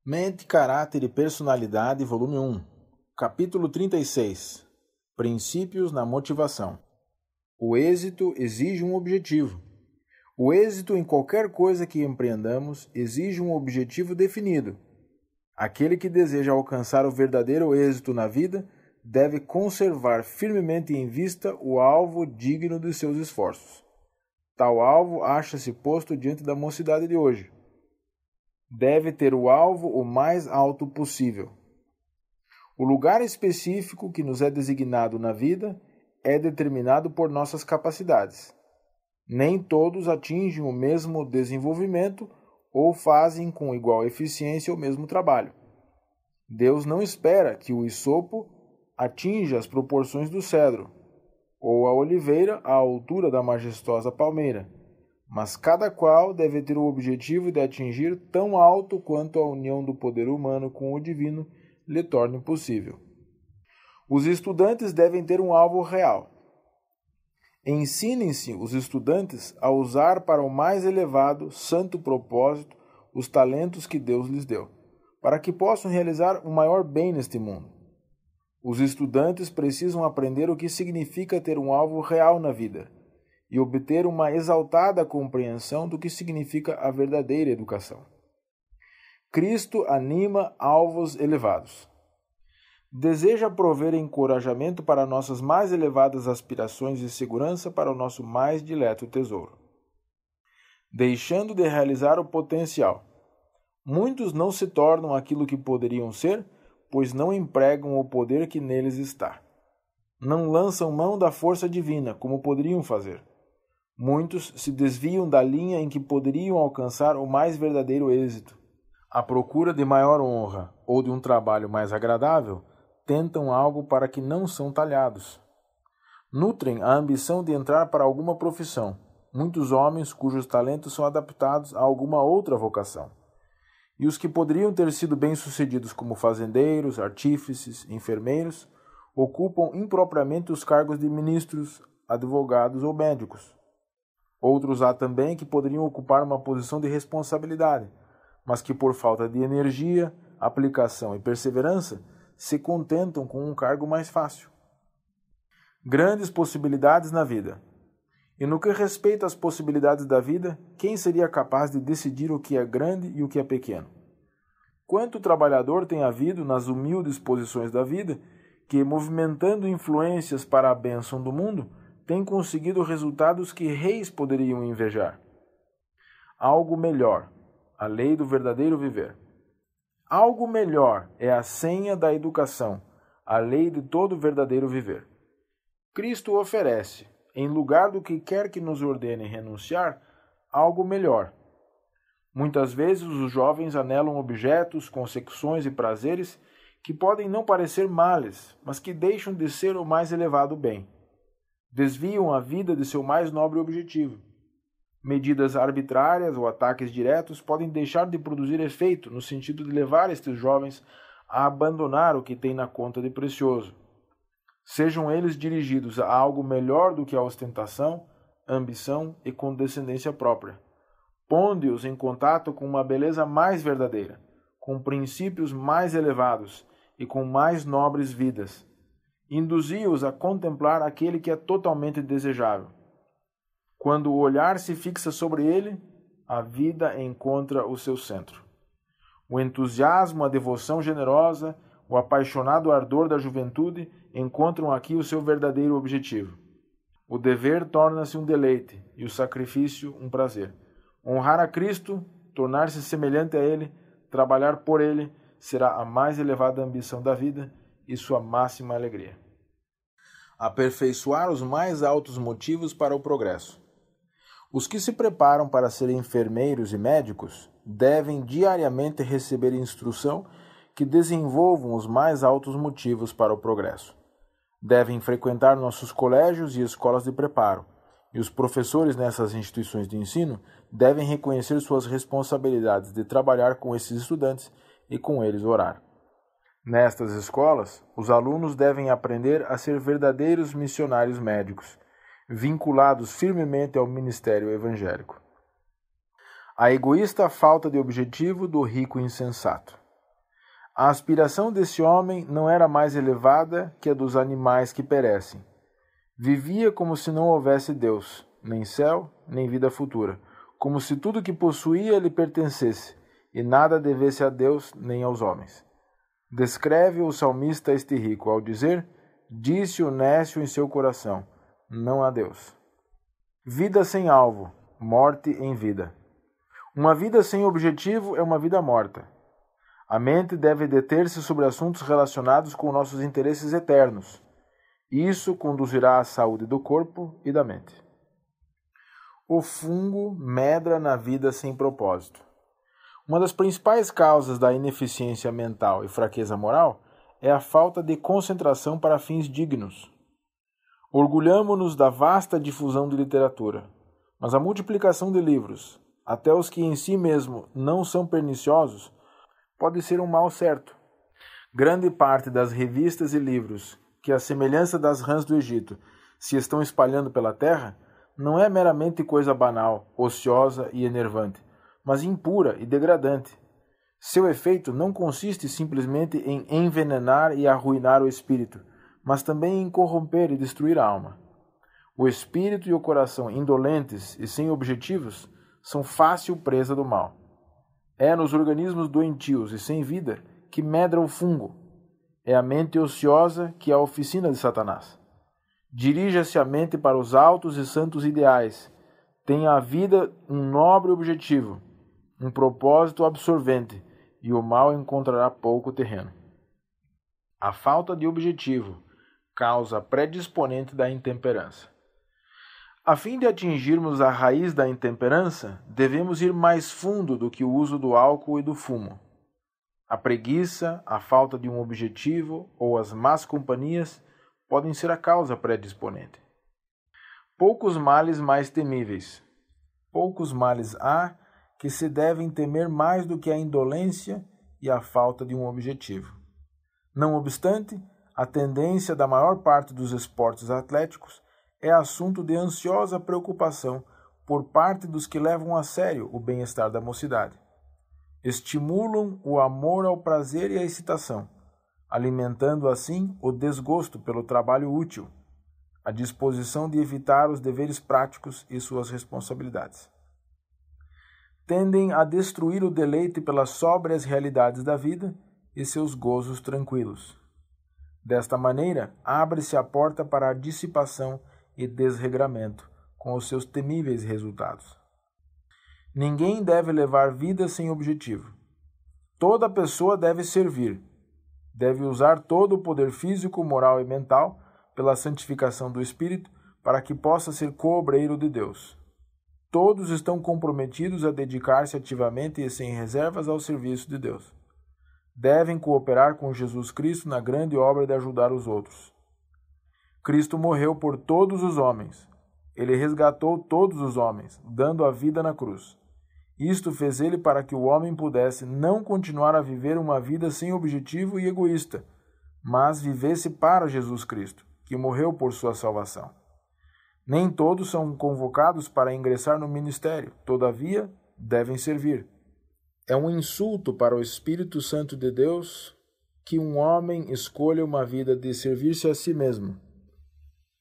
Mente, Caráter e Personalidade, volume 1, capítulo 36. Princípios na motivação. O êxito exige um objetivo. O êxito em qualquer coisa que empreendamos exige um objetivo definido. Aquele que deseja alcançar o verdadeiro êxito na vida deve conservar firmemente em vista o alvo digno de seus esforços. Tal alvo acha-se posto diante da mocidade de hoje. Deve ter o alvo o mais alto possível. O lugar específico que nos é designado na vida é determinado por nossas capacidades. Nem todos atingem o mesmo desenvolvimento ou fazem com igual eficiência o mesmo trabalho. Deus não espera que o hisopo atinja as proporções do cedro, ou a oliveira à altura da majestosa palmeira, mas cada qual deve ter o objetivo de atingir tão alto quanto a união do poder humano com o divino lhe torne possível. Os estudantes devem ter um alvo real. Ensinem-se os estudantes a usar para o mais elevado, santo propósito os talentos que Deus lhes deu, para que possam realizar o maior bem neste mundo. Os estudantes precisam aprender o que significa ter um alvo real na vida e obter uma exaltada compreensão do que significa a verdadeira educação. Cristo anima alvos elevados. Deseja prover encorajamento para nossas mais elevadas aspirações e segurança para o nosso mais dileto tesouro. Deixando de realizar o potencial. Muitos não se tornam aquilo que poderiam ser, pois não empregam o poder que neles está. Não lançam mão da força divina, como poderiam fazer. Muitos se desviam da linha em que poderiam alcançar o mais verdadeiro êxito. À procura de maior honra ou de um trabalho mais agradável, tentam algo para que não são talhados. Nutrem a ambição de entrar para alguma profissão. Muitos homens cujos talentos são adaptados a alguma outra vocação. E os que poderiam ter sido bem-sucedidos como fazendeiros, artífices, enfermeiros, ocupam impropriamente os cargos de ministros, advogados ou médicos. Outros há também que poderiam ocupar uma posição de responsabilidade, mas que por falta de energia, aplicação e perseverança, se contentam com um cargo mais fácil. Grandes possibilidades na vida. E no que respeita às possibilidades da vida, quem seria capaz de decidir o que é grande e o que é pequeno? Quanto trabalhador tem havido nas humildes posições da vida, que, movimentando influências para a bênção do mundo, tem conseguido resultados que reis poderiam invejar. Algo melhor, a lei do verdadeiro viver. Algo melhor é a senha da educação, a lei de todo verdadeiro viver. Cristo oferece, em lugar do que quer que nos ordene renunciar, algo melhor. Muitas vezes os jovens anelam objetos, consecuções e prazeres que podem não parecer males, mas que deixam de ser o mais elevado bem. Desviam a vida de seu mais nobre objetivo. Medidas arbitrárias ou ataques diretos podem deixar de produzir efeito no sentido de levar estes jovens a abandonar o que têm na conta de precioso. Sejam eles dirigidos a algo melhor do que a ostentação, ambição e condescendência própria. Ponde-os em contato com uma beleza mais verdadeira, com princípios mais elevados e com mais nobres vidas. Induzi-os a contemplar aquele que é totalmente desejável. Quando o olhar se fixa sobre ele, a vida encontra o seu centro. O entusiasmo, a devoção generosa, o apaixonado ardor da juventude encontram aqui o seu verdadeiro objetivo. O dever torna-se um deleite e o sacrifício um prazer. Honrar a Cristo, tornar-se semelhante a Ele, trabalhar por Ele, será a mais elevada ambição da vida e sua máxima alegria. Aperfeiçoar os mais altos motivos para o progresso. Os que se preparam para serem enfermeiros e médicos devem diariamente receber instrução que desenvolvam os mais altos motivos para o progresso. Devem frequentar nossos colégios e escolas de preparo, e os professores nessas instituições de ensino devem reconhecer suas responsabilidades de trabalhar com esses estudantes e com eles orar. Nestas escolas, os alunos devem aprender a ser verdadeiros missionários médicos, vinculados firmemente ao ministério evangélico. A egoísta falta de objetivo do rico insensato. A aspiração desse homem não era mais elevada que a dos animais que perecem. Vivia como se não houvesse Deus, nem céu, nem vida futura, como se tudo que possuía lhe pertencesse, e nada devesse a Deus nem aos homens. Descreve o salmista este rico ao dizer: disse o nécio em seu coração, não há Deus. Vida sem alvo, morte em vida. Uma vida sem objetivo é uma vida morta. A mente deve deter-se sobre assuntos relacionados com nossos interesses eternos. Isso conduzirá à saúde do corpo e da mente. O fungo medra na vida sem propósito. Uma das principais causas da ineficiência mental e fraqueza moral é a falta de concentração para fins dignos. Orgulhamo-nos da vasta difusão de literatura, mas a multiplicação de livros, até os que em si mesmo não são perniciosos, pode ser um mal certo. Grande parte das revistas e livros que, à semelhança das rãs do Egito, se estão espalhando pela terra, não é meramente coisa banal, ociosa e enervante, mas impura e degradante. Seu efeito não consiste simplesmente em envenenar e arruinar o espírito, mas também em corromper e destruir a alma. O espírito e o coração indolentes e sem objetivos são fácil presa do mal. É nos organismos doentios e sem vida que medra o fungo. É a mente ociosa que é a oficina de Satanás. Dirija-se a mente para os altos e santos ideais. Tenha a vida um nobre objetivo, um propósito absorvente, e o mal encontrará pouco terreno. A falta de objetivo causa predisponente da intemperança. A fim de atingirmos a raiz da intemperança, devemos ir mais fundo do que o uso do álcool e do fumo. A preguiça, a falta de um objetivo ou as más companhias podem ser a causa predisponente. Poucos males mais temíveis. Poucos males há que se devem temer mais do que a indolência e a falta de um objetivo. Não obstante, a tendência da maior parte dos esportes atléticos é assunto de ansiosa preocupação por parte dos que levam a sério o bem-estar da mocidade. Estimulam o amor ao prazer e à excitação, alimentando assim o desgosto pelo trabalho útil, a disposição de evitar os deveres práticos e suas responsabilidades. Tendem a destruir o deleite pelas sóbrias realidades da vida e seus gozos tranquilos. Desta maneira, abre-se a porta para a dissipação e desregramento, com os seus temíveis resultados. Ninguém deve levar vida sem objetivo. Toda pessoa deve servir, deve usar todo o poder físico, moral e mental pela santificação do espírito para que possa ser co-obreiro de Deus. Todos estão comprometidos a dedicar-se ativamente e sem reservas ao serviço de Deus. Devem cooperar com Jesus Cristo na grande obra de ajudar os outros. Cristo morreu por todos os homens. Ele resgatou todos os homens, dando a vida na cruz. Isto fez ele para que o homem pudesse não continuar a viver uma vida sem objetivo e egoísta, mas vivesse para Jesus Cristo, que morreu por sua salvação. Nem todos são convocados para ingressar no ministério, todavia, devem servir. É um insulto para o Espírito Santo de Deus que um homem escolha uma vida de servir-se a si mesmo.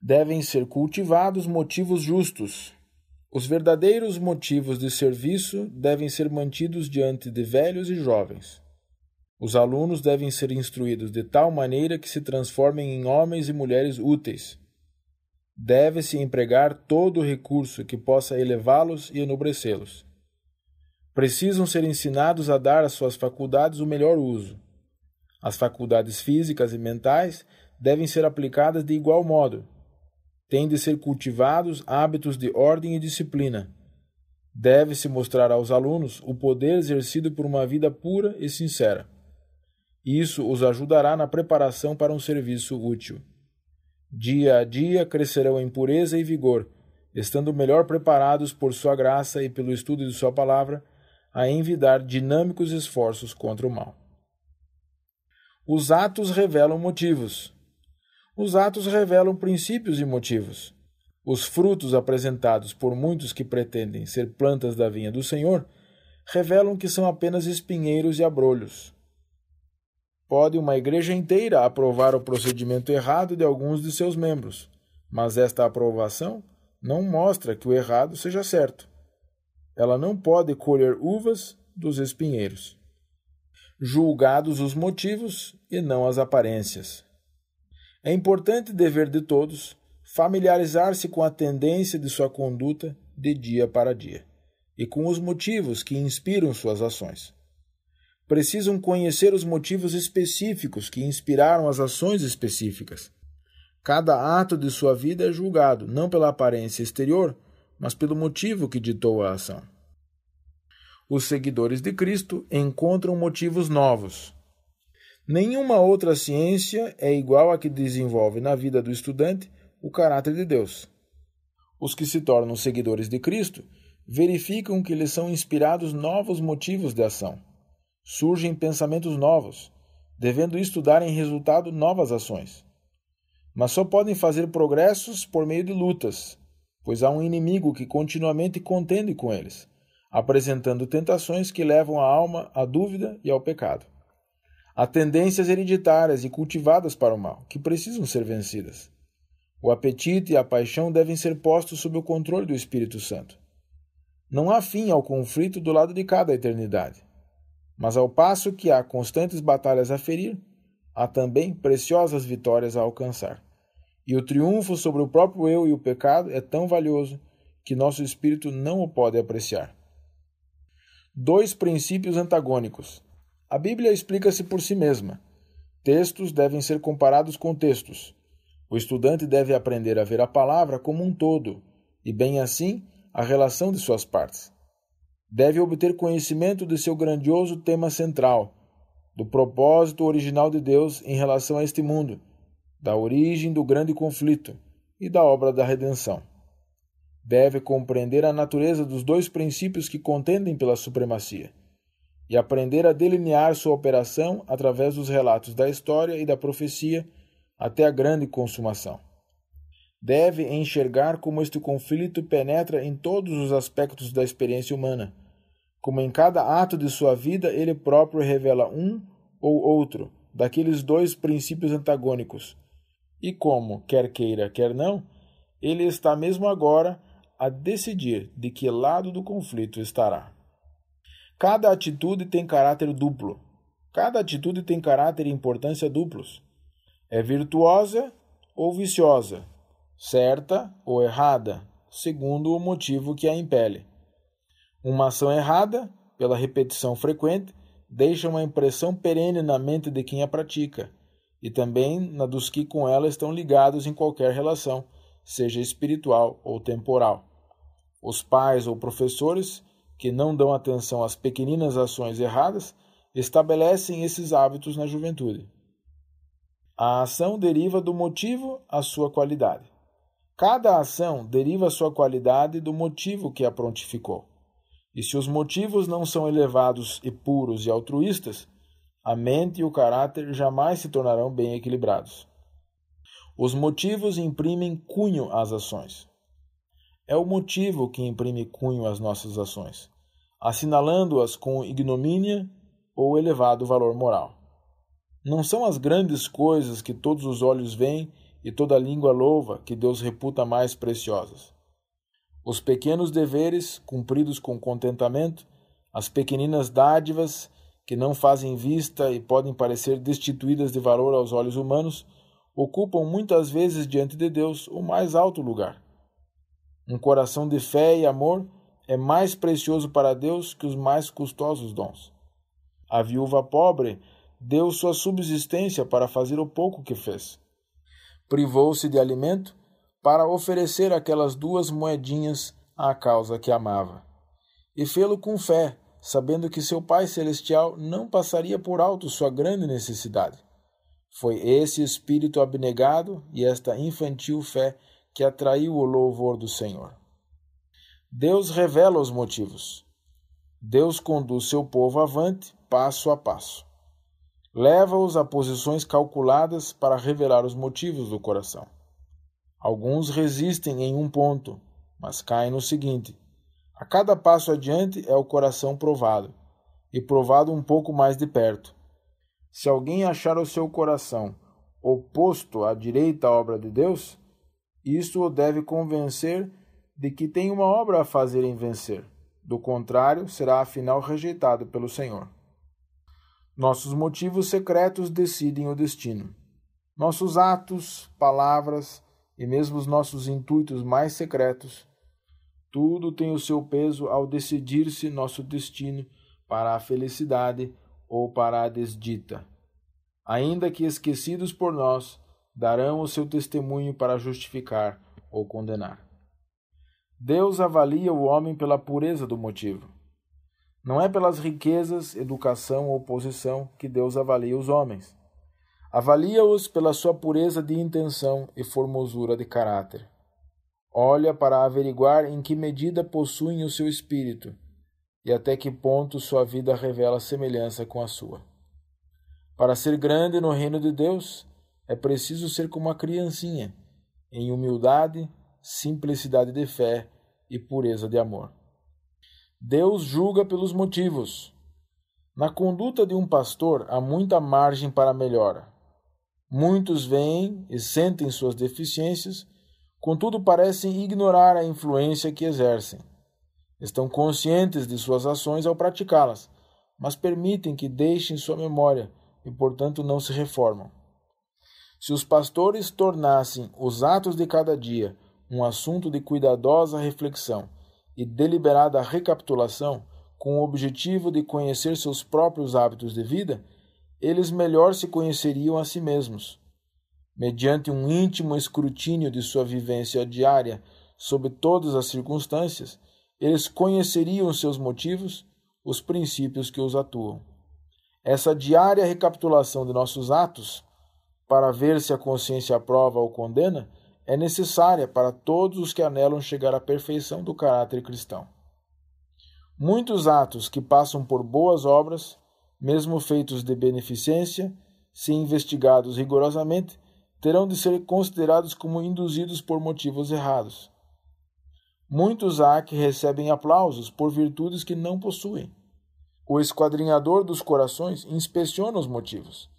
Devem ser cultivados motivos justos. Os verdadeiros motivos de serviço devem ser mantidos diante de velhos e jovens. Os alunos devem ser instruídos de tal maneira que se transformem em homens e mulheres úteis. Deve-se empregar todo o recurso que possa elevá-los e enobrecê-los. Precisam ser ensinados a dar às suas faculdades o melhor uso. As faculdades físicas e mentais devem ser aplicadas de igual modo. Têm de ser cultivados hábitos de ordem e disciplina. Deve-se mostrar aos alunos o poder exercido por uma vida pura e sincera. Isso os ajudará na preparação para um serviço útil. Dia a dia crescerão em pureza e vigor, estando melhor preparados por sua graça e pelo estudo de sua palavra a envidar dinâmicos esforços contra o mal. Os atos revelam motivos. Os atos revelam princípios e motivos. Os frutos apresentados por muitos que pretendem ser plantas da vinha do Senhor revelam que são apenas espinheiros e abrolhos. Pode uma igreja inteira aprovar o procedimento errado de alguns de seus membros, mas esta aprovação não mostra que o errado seja certo. Ela não pode colher uvas dos espinheiros. Julgados os motivos e não as aparências. É importante dever de todos familiarizar-se com a tendência de sua conduta de dia para dia e com os motivos que inspiram suas ações. Precisam conhecer os motivos específicos que inspiraram as ações específicas. Cada ato de sua vida é julgado não pela aparência exterior, mas pelo motivo que ditou a ação. Os seguidores de Cristo encontram motivos novos. Nenhuma outra ciência é igual à que desenvolve na vida do estudante o caráter de Deus. Os que se tornam seguidores de Cristo verificam que lhes são inspirados novos motivos de ação. Surgem pensamentos novos, devendo isto dar em resultado novas ações. Mas só podem fazer progressos por meio de lutas, pois há um inimigo que continuamente contende com eles, apresentando tentações que levam a alma à dúvida e ao pecado. Há tendências hereditárias e cultivadas para o mal, que precisam ser vencidas. O apetite e a paixão devem ser postos sob o controle do Espírito Santo. Não há fim ao conflito do lado de cada eternidade. Mas ao passo que há constantes batalhas a ferir, há também preciosas vitórias a alcançar. E o triunfo sobre o próprio eu e o pecado é tão valioso que nosso espírito não o pode apreciar. Dois princípios antagônicos. A Bíblia explica-se por si mesma. Textos devem ser comparados com textos. O estudante deve aprender a ver a palavra como um todo, e bem assim, a relação de suas partes. Deve obter conhecimento de seu grandioso tema central, do propósito original de Deus em relação a este mundo, da origem do grande conflito e da obra da redenção. Deve compreender a natureza dos dois princípios que contendem pela supremacia e aprender a delinear sua operação através dos relatos da história e da profecia até a grande consumação. Deve enxergar como este conflito penetra em todos os aspectos da experiência humana, como em cada ato de sua vida ele próprio revela um ou outro daqueles dois princípios antagônicos, e como, quer queira, quer não, ele está mesmo agora a decidir de que lado do conflito estará. Cada atitude tem caráter duplo. Cada atitude tem caráter e importância duplos. É virtuosa ou viciosa, certa ou errada, segundo o motivo que a impele. Uma ação errada, pela repetição frequente, deixa uma impressão perene na mente de quem a pratica, e também na dos que com ela estão ligados em qualquer relação, seja espiritual ou temporal. Os pais ou professores, que não dão atenção às pequeninas ações erradas, estabelecem esses hábitos na juventude. A ação deriva do motivo à sua qualidade. Cada ação deriva a sua qualidade do motivo que a prontificou. E se os motivos não são elevados e puros e altruístas, a mente e o caráter jamais se tornarão bem equilibrados. Os motivos imprimem cunho às ações. É o motivo que imprime cunho às nossas ações, assinalando-as com ignomínia ou elevado valor moral. Não são as grandes coisas que todos os olhos veem e toda língua louva que Deus reputa mais preciosas. Os pequenos deveres, cumpridos com contentamento, as pequeninas dádivas, que não fazem vista e podem parecer destituídas de valor aos olhos humanos, ocupam muitas vezes diante de Deus o mais alto lugar. Um coração de fé e amor é mais precioso para Deus que os mais custosos dons. A viúva pobre deu sua subsistência para fazer o pouco que fez. Privou-se de alimento para oferecer aquelas 2 moedinhas à causa que amava. E fê-lo com fé, sabendo que seu Pai Celestial não passaria por alto sua grande necessidade. Foi esse espírito abnegado e esta infantil fé que atraiu o louvor do Senhor. Deus revela os motivos. Deus conduz seu povo avante, passo a passo. Leva-os a posições calculadas para revelar os motivos do coração. Alguns resistem em um ponto, mas caem no seguinte. A cada passo adiante é o coração provado, e provado um pouco mais de perto. Se alguém achar o seu coração oposto à direita obra de Deus, isso o deve convencer de que tem uma obra a fazer em vencer. Do contrário, será afinal rejeitado pelo Senhor. Nossos motivos secretos decidem o destino. Nossos atos, palavras e mesmo os nossos intuitos mais secretos, tudo tem o seu peso ao decidir-se nosso destino para a felicidade ou para a desdita. Ainda que esquecidos por nós, darão o seu testemunho para justificar ou condenar. Deus avalia o homem pela pureza do motivo. Não é pelas riquezas, educação ou posição que Deus avalia os homens. Avalia-os pela sua pureza de intenção e formosura de caráter. Olha para averiguar em que medida possuem o seu espírito e até que ponto sua vida revela semelhança com a sua. Para ser grande no reino de Deus, é preciso ser como uma criancinha, em humildade, simplicidade de fé e pureza de amor. Deus julga pelos motivos. Na conduta de um pastor há muita margem para melhora. Muitos veem e sentem suas deficiências, contudo parecem ignorar a influência que exercem. Estão conscientes de suas ações ao praticá-las, mas permitem que deixem sua memória e, portanto, não se reformam. Se os pastores tornassem os atos de cada dia um assunto de cuidadosa reflexão e deliberada recapitulação, com o objetivo de conhecer seus próprios hábitos de vida, eles melhor se conheceriam a si mesmos. Mediante um íntimo escrutínio de sua vivência diária sob todas as circunstâncias, eles conheceriam seus motivos, os princípios que os atuam. Essa diária recapitulação de nossos atos, para ver se a consciência aprova ou condena, é necessária para todos os que anelam chegar à perfeição do caráter cristão. Muitos atos que passam por boas obras, mesmo feitos de beneficência, se investigados rigorosamente, terão de ser considerados como induzidos por motivos errados. Muitos há que recebem aplausos por virtudes que não possuem. O esquadrinhador dos corações inspeciona os motivos,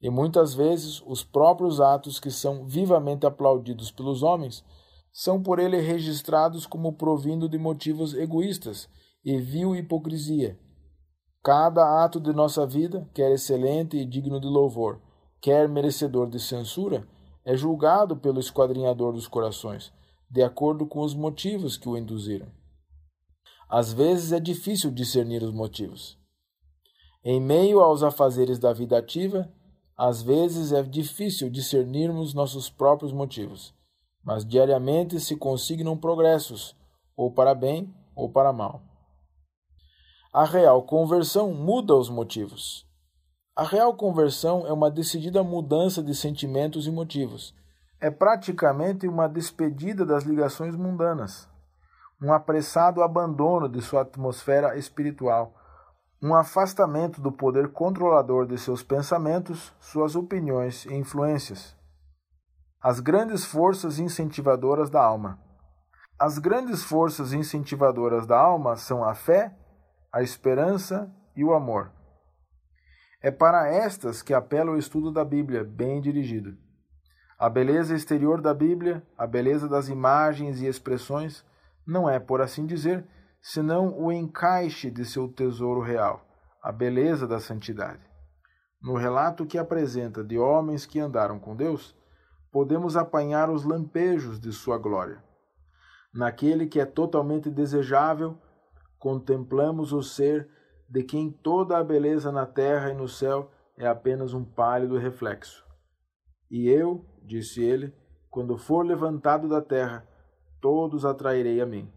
e muitas vezes os próprios atos que são vivamente aplaudidos pelos homens são por ele registrados como provindo de motivos egoístas e vil hipocrisia. Cada ato de nossa vida, quer excelente e digno de louvor, quer merecedor de censura, é julgado pelo esquadrinhador dos corações, de acordo com os motivos que o induziram. Às vezes é difícil discernir os motivos. Em meio aos afazeres da vida ativa, às vezes é difícil discernirmos nossos próprios motivos, mas diariamente se consignam progressos, ou para bem ou para mal. A real conversão muda os motivos. A real conversão é uma decidida mudança de sentimentos e motivos. É praticamente uma despedida das ligações mundanas, um apressado abandono de sua atmosfera espiritual, um afastamento do poder controlador de seus pensamentos, suas opiniões e influências. As grandes forças incentivadoras da alma. As grandes forças incentivadoras da alma são a fé, a esperança e o amor. É para estas que apela o estudo da Bíblia, bem dirigido. A beleza exterior da Bíblia, a beleza das imagens e expressões, não é, por assim dizer, senão o encaixe de seu tesouro real, a beleza da santidade. No relato que apresenta de homens que andaram com Deus, podemos apanhar os lampejos de sua glória. Naquele que é totalmente desejável, contemplamos o ser de quem toda a beleza na terra e no céu é apenas um pálido reflexo. E eu, disse ele, quando for levantado da terra, todos atrairei a mim.